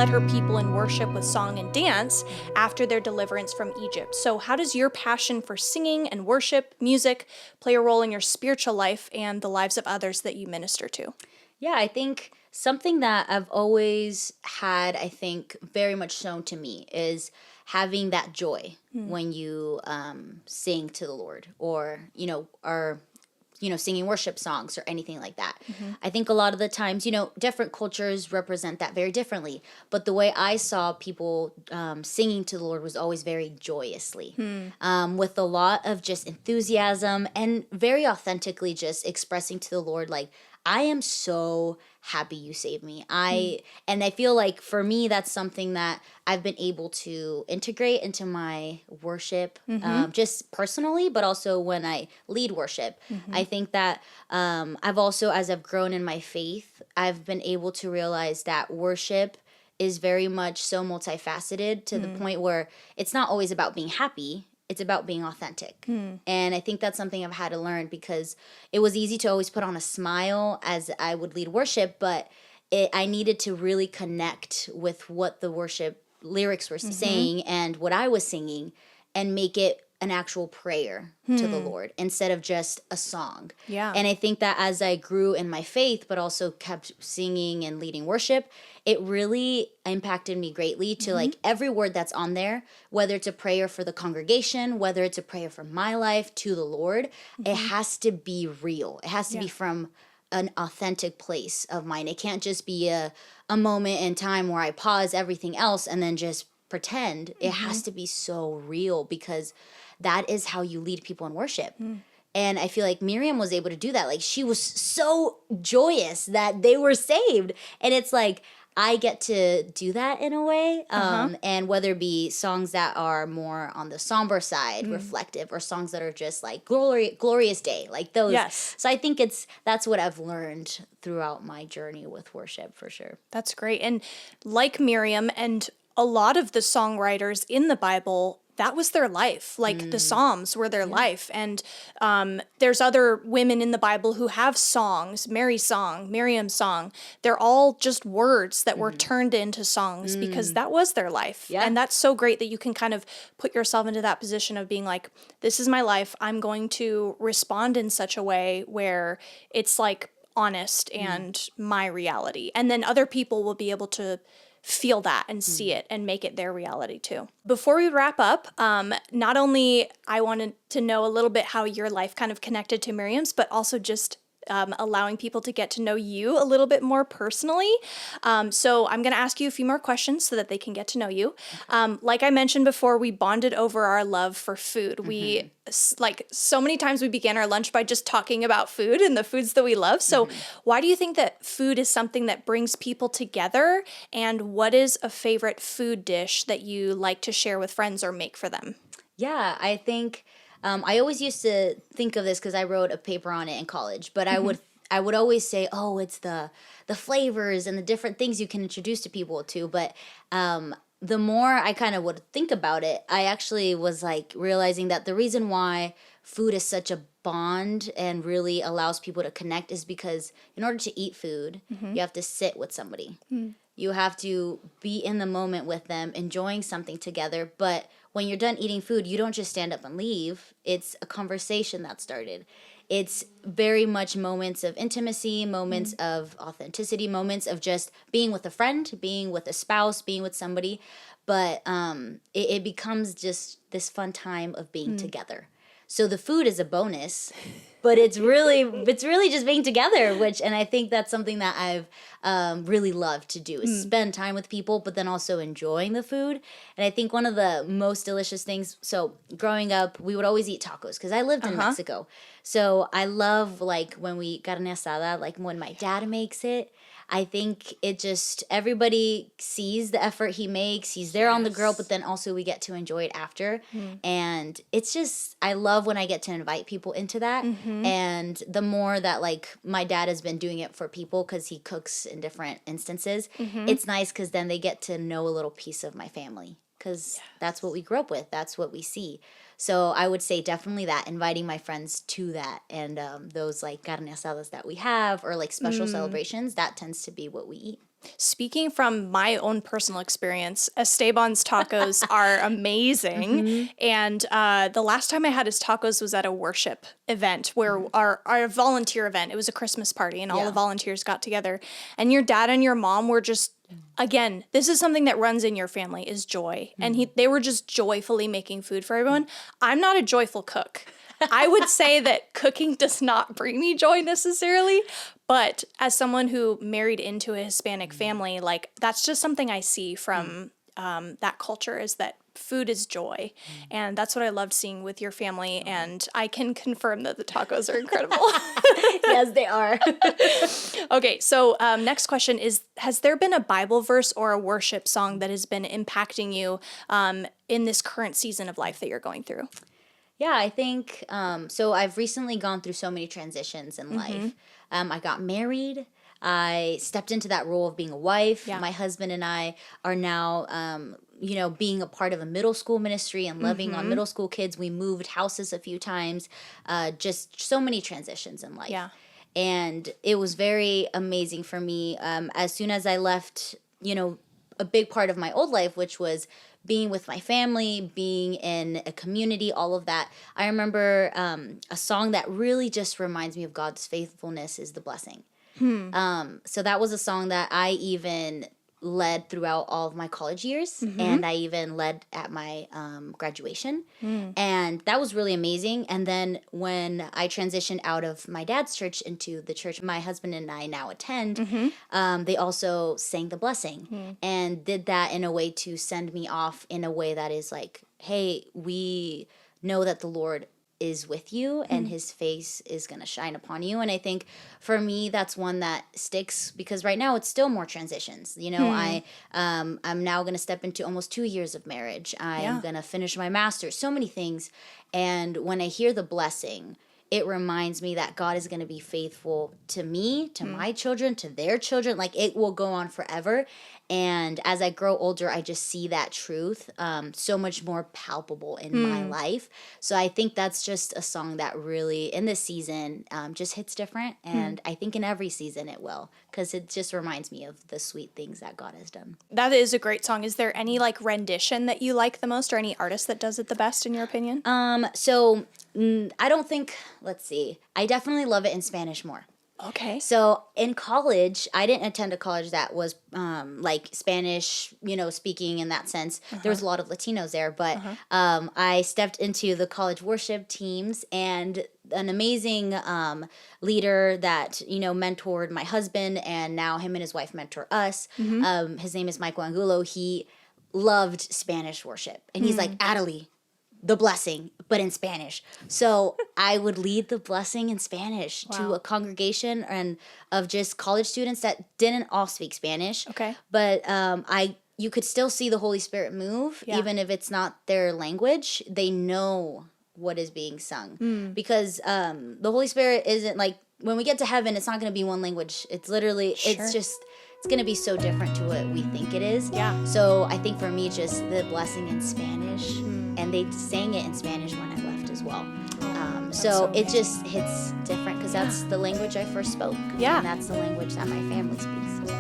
led her people in worship with song and dance after their deliverance from Egypt. So how does your passion for singing and worship, music, play a role in your spiritual life and the lives of others that you minister to? Yeah, I think something that I've always had, I think, very much shown to me is having that joy when you sing to the Lord, or, singing worship songs or anything like that. I think a lot of the times, different cultures represent that very differently. But the way I saw people singing to the Lord was always very joyously, with a lot of just enthusiasm and very authentically just expressing to the Lord, like, I am so happy you saved me. And I feel like for me, that's something that I've been able to integrate into my worship, just personally, but also when I lead worship. I think that I've also, as I've grown in my faith, I've been able to realize that worship is very much so multifaceted to the point where it's not always about being happy. It's about being authentic. And I think that's something I've had to learn, because it was easy to always put on a smile as I would lead worship, but I needed to really connect with what the worship lyrics were saying and what I was singing, and make it an actual prayer to the Lord instead of just a song. Yeah. And I think that as I grew in my faith, but also kept singing and leading worship, it really impacted me greatly to like every word that's on there, whether it's a prayer for the congregation, whether it's a prayer for my life to the Lord, it has to be real. It has to be from an authentic place of mine. It can't just be a moment in time where I pause everything else and then just pretend. It has to be so real, because that is how you lead people in worship. And I feel like Miriam was able to do that. Like, she was so joyous that they were saved. And it's like, I get to do that in a way. And whether it be songs that are more on the somber side, reflective, or songs that are just like glorious day, like those. Yes. So I think that's what I've learned throughout my journey with worship, for sure. That's great. And like Miriam and a lot of the songwriters in the Bible, that was their life. Like the Psalms were their life. And there's other women in the Bible who have songs, Mary's song, Miriam's song. They're all just words that were turned into songs because that was their life. Yeah. And that's so great that you can kind of put yourself into that position of being like, this is my life. I'm going to respond in such a way where it's like honest and my reality. And then other people will be able to feel that and see it and make it their reality too. Before we wrap up, not only I wanted to know a little bit how your life kind of connected to Miriam's, but also just allowing people to get to know you a little bit more personally. So I'm going to ask you a few more questions so that they can get to know you. Like I mentioned before, we bonded over our love for food. We, like so many times we began our lunch by just talking about food and the foods that we love. So why do you think that food is something that brings people together? And what is a favorite food dish that you like to share with friends or make for them? Yeah, I think I always used to think of this because I wrote a paper on it in college, but I would always say, oh, it's the flavors and the different things you can introduce to people too. But the more I kind of would think about it, I actually was like realizing that the reason why food is such a bond and really allows people to connect is because in order to eat food, you have to sit with somebody. You have to be in the moment with them, enjoying something together. But when you're done eating food, you don't just stand up and leave. It's a conversation that started. It's very much moments of intimacy, moments of authenticity, moments of just being with a friend, being with a spouse, being with somebody. But it becomes just this fun time of being together. So the food is a bonus, but it's really just being together, and I think that's something that I've really loved to do, is spend time with people, but then also enjoying the food. And I think one of the most delicious things, so growing up, we would always eat tacos because I lived in Mexico. So I love like when we carne asada, like when my dad makes it. I think it just, everybody sees the effort he makes. He's there on the grill, but then also we get to enjoy it after. And it's just, I love when I get to invite people into that. And the more that like my dad has been doing it for people because he cooks in different instances, it's nice because then they get to know a little piece of my family, because that's what we grew up with. That's what we see. So I would say definitely that, inviting my friends to that, and those like carne asadas that we have, or like special celebrations, that tends to be what we eat. Speaking from my own personal experience, Esteban's tacos are amazing. And the last time I had his tacos was at a worship event where our volunteer event, it was a Christmas party and all the volunteers got together. And your dad and your mom were just, again, this is something that runs in your family is joy. And they were just joyfully making food for everyone. I'm not a joyful cook. I would say that cooking does not bring me joy necessarily, but as someone who married into a Hispanic family, like that's just something I see from that culture is that food is joy. And that's what I loved seeing with your family. And I can confirm that the tacos are incredible. Yes, they are. Okay, so next question is, has there been a Bible verse or a worship song that has been impacting you in this current season of life that you're going through? Yeah, I think, so I've recently gone through so many transitions in life. I got married. I stepped into that role of being a wife. Yeah. My husband and I are now, being a part of a middle school ministry and loving on middle school kids. We moved houses a few times, just so many transitions in life. Yeah. And it was very amazing for me. As soon as I left, a big part of my old life, which was being with my family, being in a community, all of that. I remember a song that really just reminds me of God's faithfulness is The Blessing. So that was a song that I even led throughout all of my college years, and I even led at my graduation, and that was really amazing. And then when I transitioned out of my dad's church into the church my husband and I now attend, they also sang The Blessing and did that in a way to send me off in a way that is like, hey, we know that the Lord is with you and his face is going to shine upon you. And I think for me, that's one that sticks because right now it's still more transitions. I'm now going to step into almost 2 years of marriage. I'm going to finish my master's, so many things. And when I hear The Blessing, it reminds me that God is going to be faithful to me, to my children, to their children. Like it will go on forever. And as I grow older, I just see that truth so much more palpable in my life. So I think that's just a song that really, in this season, just hits different. And I think in every season it will, because it just reminds me of the sweet things that God has done. That is a great song. Is there any like rendition that you like the most or any artist that does it the best in your opinion? So I don't think, let's see, I definitely love it in Spanish more. Okay. So in college, I didn't attend a college that was like Spanish, speaking in that sense. There was a lot of Latinos there, but I stepped into the college worship teams, and an amazing leader that, mentored my husband, and now him and his wife mentor us. His name is Michael Angulo. He loved Spanish worship, and he's like, Adelie, The Blessing, but in Spanish. So I would lead The Blessing in Spanish to a congregation and of just college students that didn't all speak Spanish. Okay. But you could still see the Holy Spirit move, even if it's not their language. They know what is being sung because the Holy Spirit isn't like when we get to heaven. It's not going to be one language. It's literally it's going to be so different to what we think it is. Yeah. So I think for me, just The Blessing in Spanish. And they sang it in Spanish when I left as well. So it just hits different because that's the language I first spoke. Yeah. And that's the language that my family speaks.